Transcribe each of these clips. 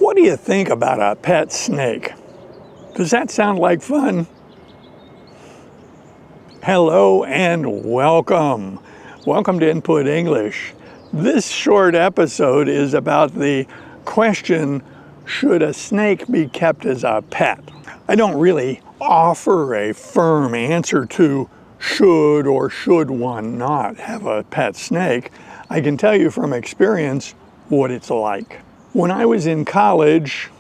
What do you think about a pet snake? Does that sound like fun? Hello and welcome. Welcome to Input English. This short episode is about the question, should a snake be kept as a pet? I don't really offer a firm answer to should or should one not have a pet snake. I can tell you from experience what it's like. When I was in college,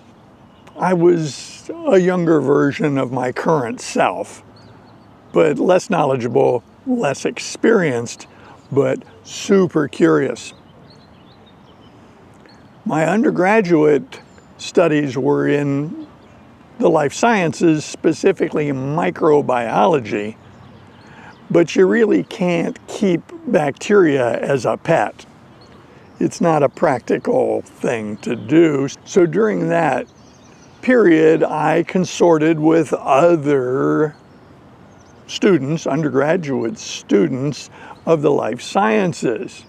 I was a younger version of my current self, but less knowledgeable, less experienced, but super curious. My undergraduate studies were in the life sciences, specifically microbiology, but you really can't keep bacteria as a pet. It's not a practical thing to do. So during that period, I consorted with other students, undergraduate students of the life sciences.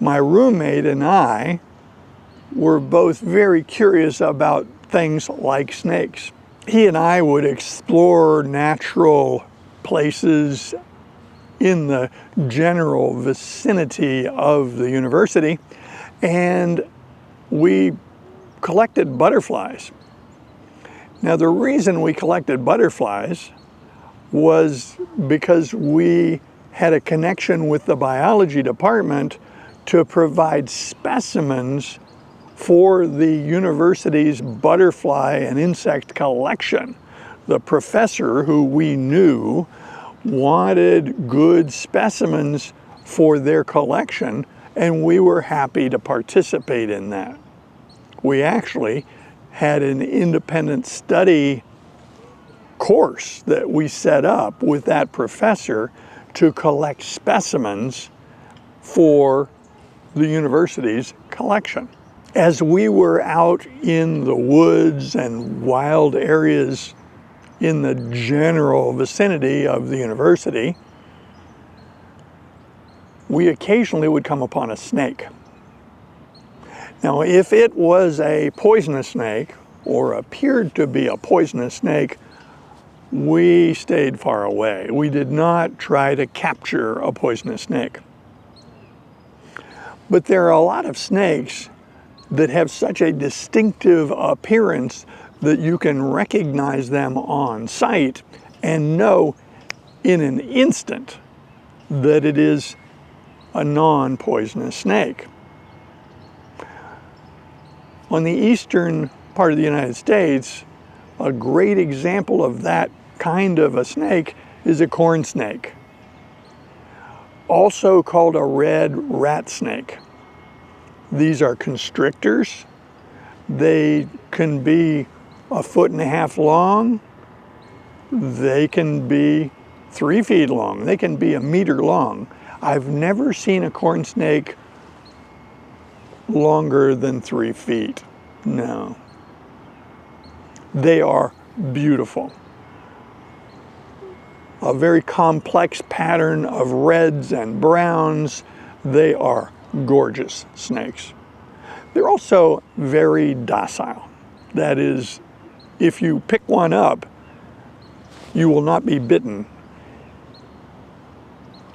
My roommate and I were both very curious about things like snakes. He and I would explore natural places in the general vicinity of the university, and we collected butterflies. Now, the reason we collected butterflies was because we had a connection with the biology department to provide specimens for the university's butterfly and insect collection. The professor, who we knew, wanted good specimens for their collection, and we were happy to participate in that. We actually had an independent study course that we set up with that professor to collect specimens for the university's collection. As we were out in the woods and wild areas in the general vicinity of the university, we occasionally would come upon a snake. Now, if it was a poisonous snake or appeared to be a poisonous snake, we stayed far away. We did not try to capture a poisonous snake. But there are a lot of snakes that have such a distinctive appearance that you can recognize them on sight and know in an instant that it is a non-poisonous snake. On the eastern part of the United States, a great example of that kind of a snake is a corn snake, also called a red rat snake. These are constrictors. They can be 1.5 feet long. They can be 3 feet long. They can be 1 meter long. I've never seen a corn snake longer than 3 feet. No. They are beautiful. A very complex pattern of reds and browns. They are gorgeous snakes. They're also very docile. That is, if you pick one up, you will not be bitten.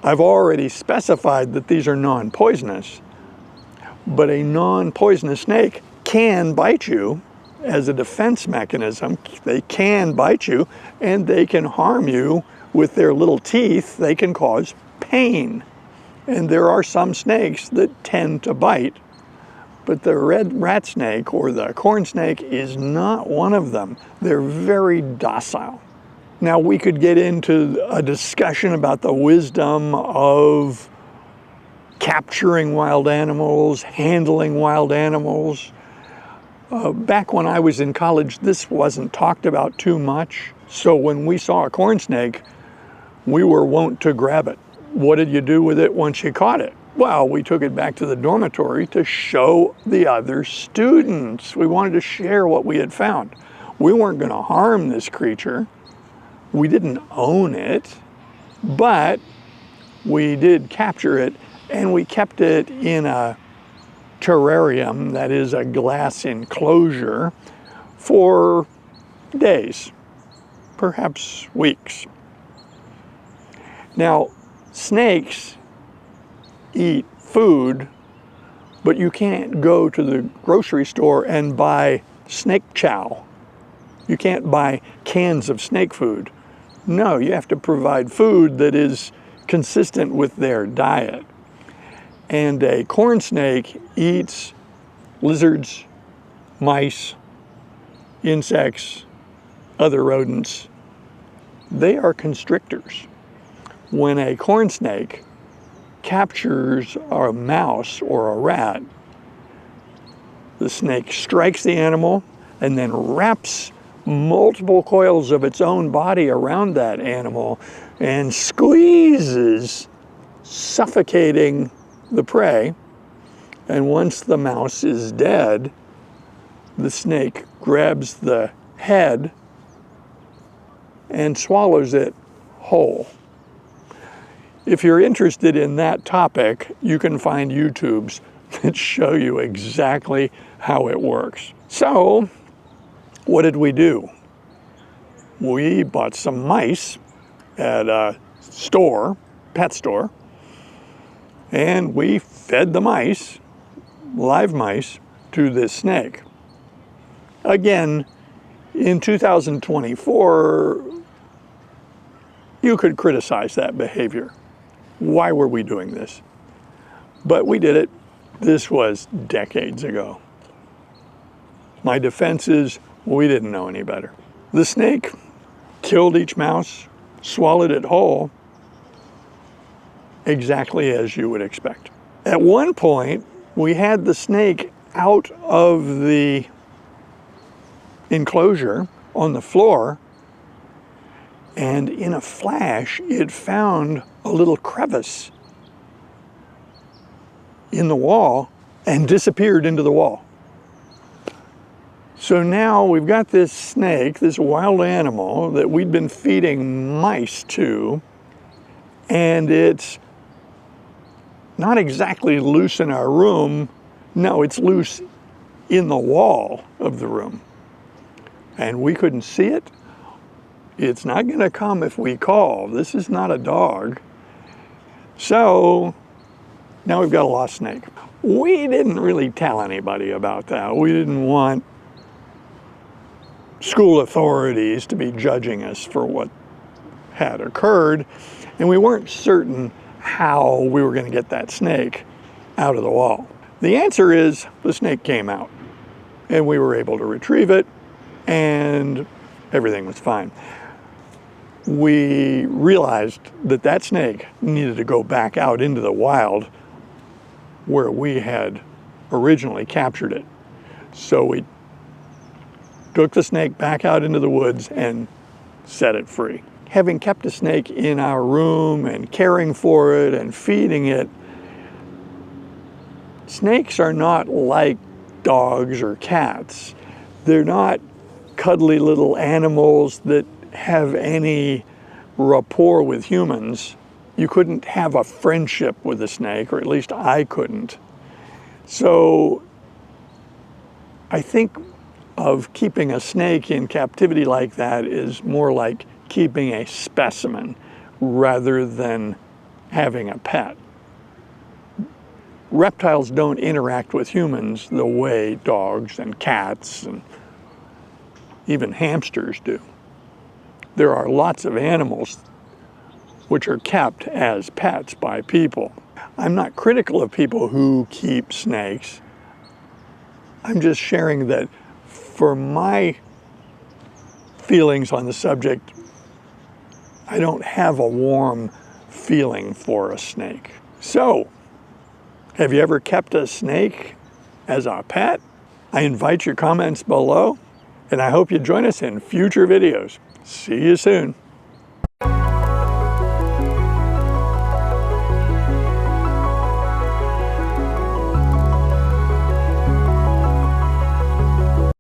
I've already specified that these are non-poisonous, but a non-poisonous snake can bite you as a defense mechanism. They can bite you and they can harm you with their little teeth. They can cause pain. And there are some snakes that tend to bite, but the red rat snake or the corn snake is not one of them. They're very docile. Now, we could get into a discussion about the wisdom of capturing wild animals, handling wild animals. Back when I was in college, this wasn't talked about too much. So when we saw a corn snake, we were wont to grab it. What did you do with it once you caught it? Well, we took it back to the dormitory to show the other students. We wanted to share what we had found. We weren't going to harm this creature. We didn't own it, but we did capture it, and we kept it in a terrarium, that is a glass enclosure, for days, perhaps weeks. Now, snakes eat food, but you can't go to the grocery store and buy snake chow. You can't buy cans of snake food. No, you have to provide food that is consistent with their diet. And a corn snake eats lizards, mice, insects, other rodents. They are constrictors. When a corn snake captures a mouse or a rat, the snake strikes the animal and then wraps multiple coils of its own body around that animal and squeezes, suffocating the prey. And once the mouse is dead, the snake grabs the head and swallows it whole. If you're interested in that topic, you can find YouTubes that show you exactly how it works. So, what did we do? We bought some mice at a store, pet store, and we fed the mice, live mice, to this snake. Again, in 2024, you could criticize that behavior. Why were we doing this? But we did it. This was decades ago. My defense is, we didn't know any better. The snake killed each mouse, swallowed it whole, exactly as you would expect. At one point, we had the snake out of the enclosure on the floor, and in a flash, it found a little crevice in the wall and disappeared into the wall. So now we've got this snake, this wild animal that we'd been feeding mice to, and it's not exactly loose in our room. No, it's loose in the wall of the room. And we couldn't see it. It's not going to come if we call. This is not a dog. So now we've got a lost snake. We didn't really tell anybody about that. We didn't want school authorities to be judging us for what had occurred, and we weren't certain how we were going to get that snake out of the wall. The answer is the snake came out, and we were able to retrieve it, and everything was fine. We realized that that snake needed to go back out into the wild where we had originally captured it. So we took the snake back out into the woods and set it free. Having kept a snake in our room and caring for it and feeding it, snakes are not like dogs or cats. They're not cuddly little animals that have any rapport with humans. You couldn't have a friendship with a snake, or at least I couldn't. So I think of keeping a snake in captivity like that is more like keeping a specimen rather than having a pet. Reptiles don't interact with humans the way dogs and cats and even hamsters do. There are lots of animals which are kept as pets by people. I'm not critical of people who keep snakes. I'm just sharing that for my feelings on the subject, I don't have a warm feeling for a snake. So, have you ever kept a snake as a pet? I invite your comments below, and I hope you join us in future videos. See you soon.